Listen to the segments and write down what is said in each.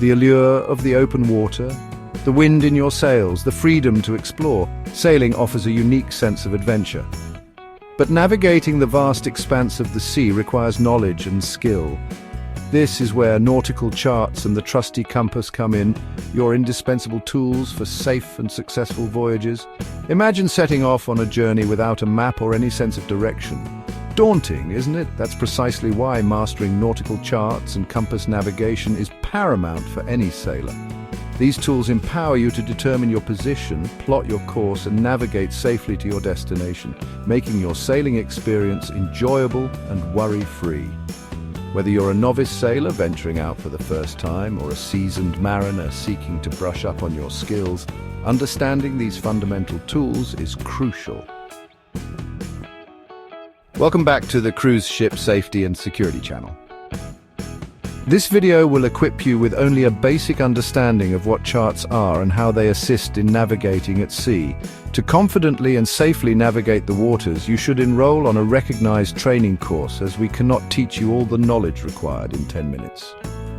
The allure of the open water, the wind in your sails, the freedom to explore. Sailing offers a unique sense of adventure. But navigating the vast expanse of the sea requires knowledge and skill. This is where nautical charts and the trusty compass come in, your indispensable tools for safe and successful voyages. Imagine setting off on a journey without a map or any sense of direction. Daunting, isn't it? That's precisely why mastering nautical charts and compass navigation is paramount for any sailor. These tools empower you to determine your position, plot your course, and navigate safely to your destination, making your sailing experience enjoyable and worry-free. Whether you're a novice sailor venturing out for the first time or a seasoned mariner seeking to brush up on your skills, understanding these fundamental tools is crucial. Welcome back to the Cruise Ship Safety and Security channel. This video will equip you with only a basic understanding of what charts are and how they assist in navigating at sea. To confidently and safely navigate the waters, you should enroll on a recognized training course, as we cannot teach you all the knowledge required in 10 minutes.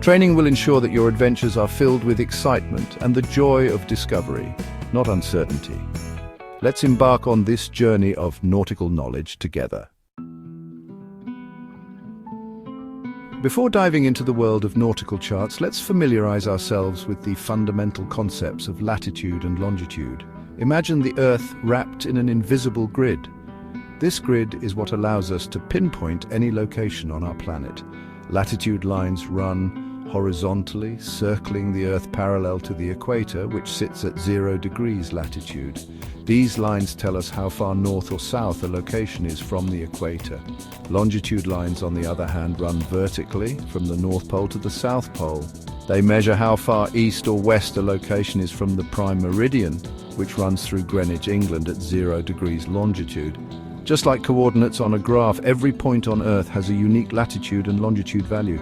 Training will ensure that your adventures are filled with excitement and the joy of discovery, not uncertainty. Let's embark on this journey of nautical knowledge together. Before diving into the world of nautical charts, let's familiarize ourselves with the fundamental concepts of latitude and longitude. Imagine the Earth wrapped in an invisible grid. This grid is what allows us to pinpoint any location on our planet. Latitude lines run horizontally, circling the Earth parallel to the equator, which sits at 0 degrees latitude. These lines tell us how far north or south a location is from the equator. Longitude lines, on the other hand, run vertically from the North Pole to the South Pole. They measure how far east or west a location is from the prime meridian, which runs through Greenwich, England at 0 degrees longitude. Just like coordinates on a graph, every point on Earth has a unique latitude and longitude value.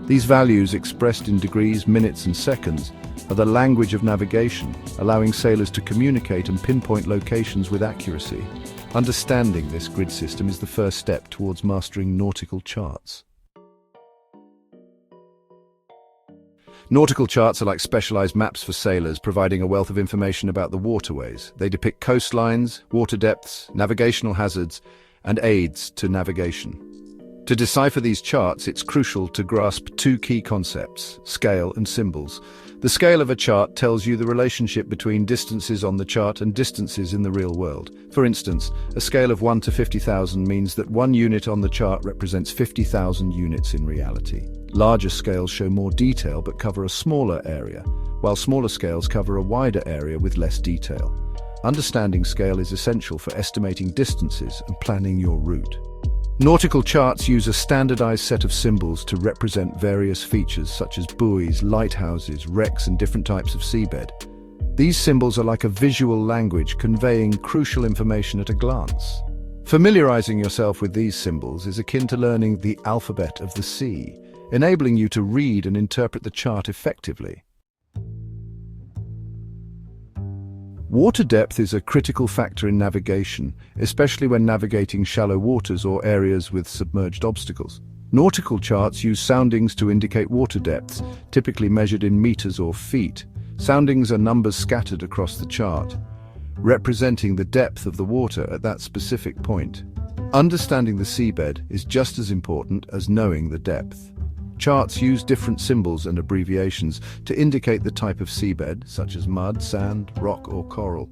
These values, expressed in degrees, minutes and seconds, are the language of navigation, allowing sailors to communicate and pinpoint locations with accuracy. Understanding this grid system is the first step towards mastering nautical charts. Nautical charts are like specialized maps for sailors, providing a wealth of information about the waterways. They depict coastlines, water depths, navigational hazards, and aids to navigation. To decipher these charts, it's crucial to grasp two key concepts: scale and symbols. The scale of a chart tells you the relationship between distances on the chart and distances in the real world. For instance, a scale of 1 to 50,000 means that 1 unit on the chart represents 50,000 units in reality. Larger scales show more detail but cover a smaller area, while smaller scales cover a wider area with less detail. Understanding scale is essential for estimating distances and planning your route. Nautical charts use a standardized set of symbols to represent various features such as buoys, lighthouses, wrecks, and different types of seabed. These symbols are like a visual language, conveying crucial information at a glance. Familiarizing yourself with these symbols is akin to learning the alphabet of the sea, enabling you to read and interpret the chart effectively. Water depth is a critical factor in navigation, especially when navigating shallow waters or areas with submerged obstacles. Nautical charts use soundings to indicate water depths, typically measured in meters or feet. Soundings are numbers scattered across the chart, representing the depth of the water at that specific point. Understanding the seabed is just as important as knowing the depth. Charts use different symbols and abbreviations to indicate the type of seabed, such as mud, sand, rock, or coral.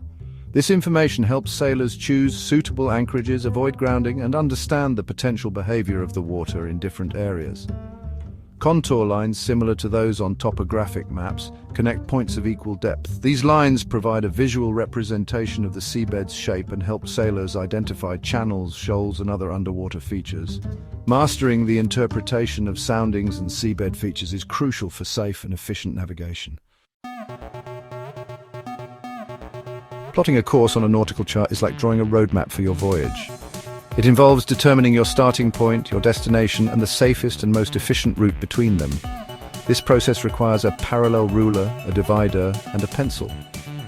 This information helps sailors choose suitable anchorages, avoid grounding, and understand the potential behavior of the water in different areas. Contour lines, similar to those on topographic maps, connect points of equal depth. These lines provide a visual representation of the seabed's shape and help sailors identify channels, shoals, and other underwater features. Mastering the interpretation of soundings and seabed features is crucial for safe and efficient navigation. Plotting a course on a nautical chart is like drawing a roadmap for your voyage. It involves determining your starting point, your destination, and the safest and most efficient route between them. This process requires a parallel ruler, a divider, and a pencil.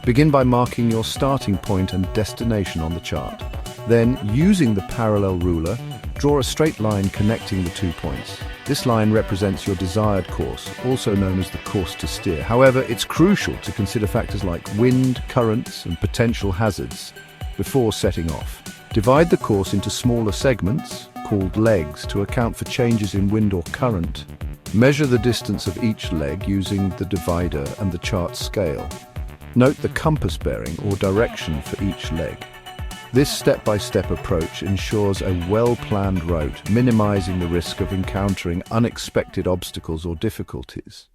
Begin by marking your starting point and destination on the chart. Then, using the parallel ruler, Draw a straight line connecting the 2 points. This line represents your desired course, also known as the course to steer. However, it's crucial to consider factors like wind, currents, and potential hazards before setting off. Divide the course into smaller segments, called legs, to account for changes in wind or current. Measure the distance of each leg using the divider and the chart scale. Note the compass bearing or direction for each leg. This step-by-step approach ensures a well-planned route, minimizing the risk of encountering unexpected obstacles or difficulties.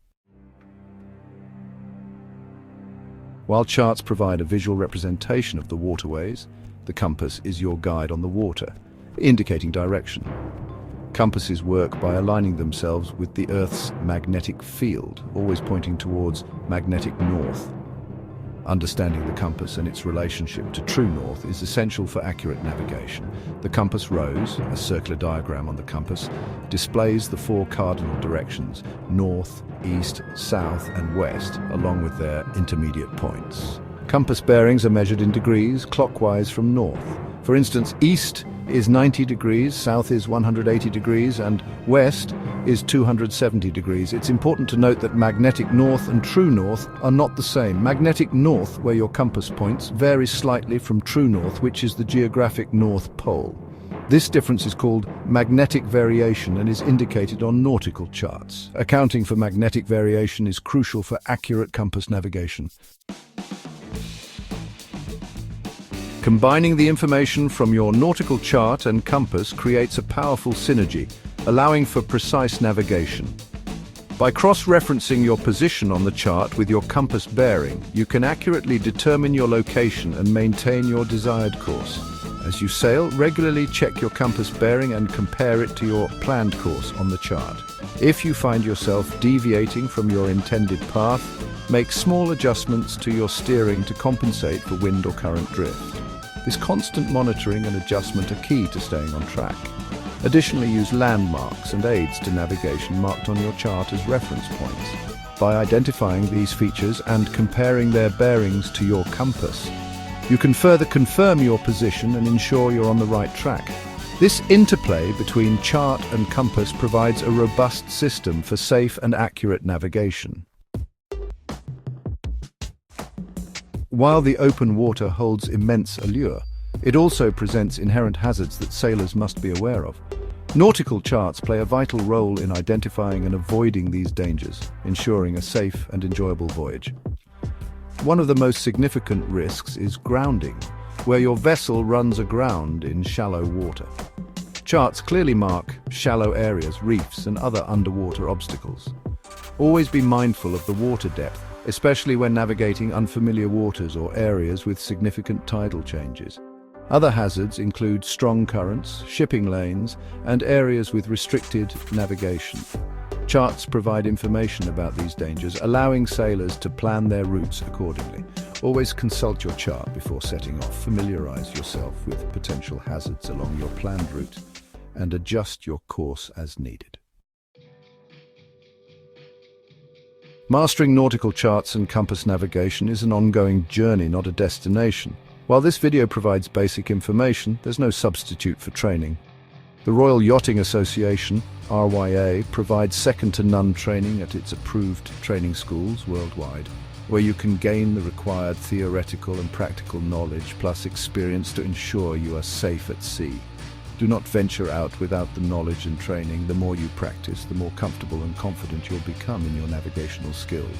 While charts provide a visual representation of the waterways, the compass is your guide on the water, indicating direction. Compasses work by aligning themselves with the Earth's magnetic field, always pointing towards magnetic north. Understanding the compass and its relationship to true north is essential for accurate navigation. The compass rose, a circular diagram on the compass, displays the 4 cardinal directions: north, east, south, and west, along with their intermediate points. Compass bearings are measured in degrees, clockwise from north. For instance, east is 90 degrees, south is 180 degrees, and west is 270 degrees. It's important to note that magnetic north and true north are not the same. Magnetic north, where your compass points, varies slightly from true north, which is the geographic North Pole. This difference is called magnetic variation and is indicated on nautical charts. Accounting for magnetic variation is crucial for accurate compass navigation. Combining the information from your nautical chart and compass creates a powerful synergy, allowing for precise navigation. By cross-referencing your position on the chart with your compass bearing, you can accurately determine your location and maintain your desired course. As you sail, regularly check your compass bearing and compare it to your planned course on the chart. If you find yourself deviating from your intended path, make small adjustments to your steering to compensate for wind or current drift. This constant monitoring and adjustment are key to staying on track. Additionally, use landmarks and aids to navigation marked on your chart as reference points. By identifying these features and comparing their bearings to your compass, you can further confirm your position and ensure you're on the right track. This interplay between chart and compass provides a robust system for safe and accurate navigation. While the open water holds immense allure, it also presents inherent hazards that sailors must be aware of. Nautical charts play a vital role in identifying and avoiding these dangers, ensuring a safe and enjoyable voyage. One of the most significant risks is grounding, where your vessel runs aground in shallow water. Charts clearly mark shallow areas, reefs, and other underwater obstacles. Always be mindful of the water depth, especially when navigating unfamiliar waters or areas with significant tidal changes. Other hazards include strong currents, shipping lanes, and areas with restricted navigation. Charts provide information about these dangers, allowing sailors to plan their routes accordingly. Always consult your chart before setting off. Familiarize yourself with potential hazards along your planned route and adjust your course as needed. Mastering nautical charts and compass navigation is an ongoing journey, not a destination. While this video provides basic information, there's no substitute for training. The Royal Yachting Association, RYA, provides second-to-none training at its approved training schools worldwide, where you can gain the required theoretical and practical knowledge plus experience to ensure you are safe at sea. Do not venture out without the knowledge and training. The more you practice, the more comfortable and confident you'll become in your navigational skills.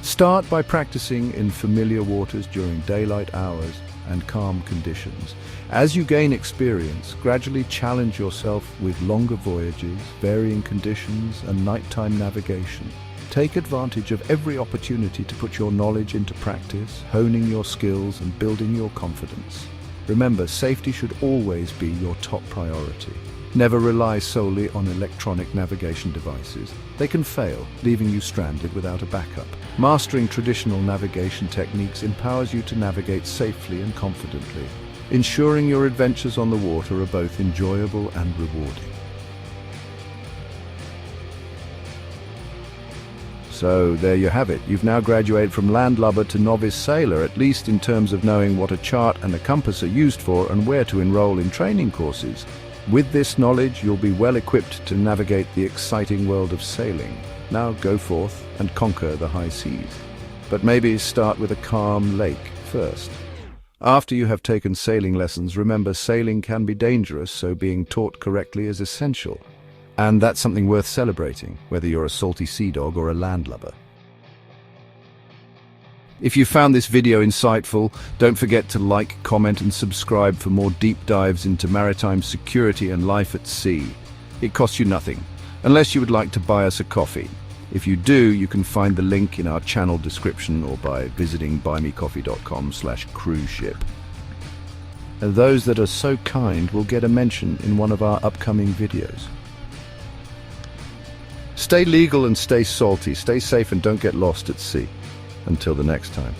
Start by practicing in familiar waters during daylight hours and calm conditions. As you gain experience, gradually challenge yourself with longer voyages, varying conditions, and nighttime navigation. Take advantage of every opportunity to put your knowledge into practice, honing your skills and building your confidence. Remember, safety should always be your top priority. Never rely solely on electronic navigation devices. They can fail, leaving you stranded without a backup. Mastering traditional navigation techniques empowers you to navigate safely and confidently, ensuring your adventures on the water are both enjoyable and rewarding. So there you have it. You've now graduated from landlubber to novice sailor, at least in terms of knowing what a chart and a compass are used for and where to enroll in training courses. With this knowledge, you'll be well equipped to navigate the exciting world of sailing. Now go forth and conquer the high seas. But maybe start with a calm lake first. After you have taken sailing lessons, remember sailing can be dangerous, so being taught correctly is essential. And that's something worth celebrating, whether you're a salty sea dog or a landlubber. If you found this video insightful, don't forget to like, comment and subscribe for more deep dives into maritime security and life at sea. It costs you nothing, unless you would like to buy us a coffee. If you do, you can find the link in our channel description or by visiting buymecoffee.com/cruiseship. And those that are so kind will get a mention in one of our upcoming videos. Stay legal and stay salty, stay safe and don't get lost at sea. Until the next time.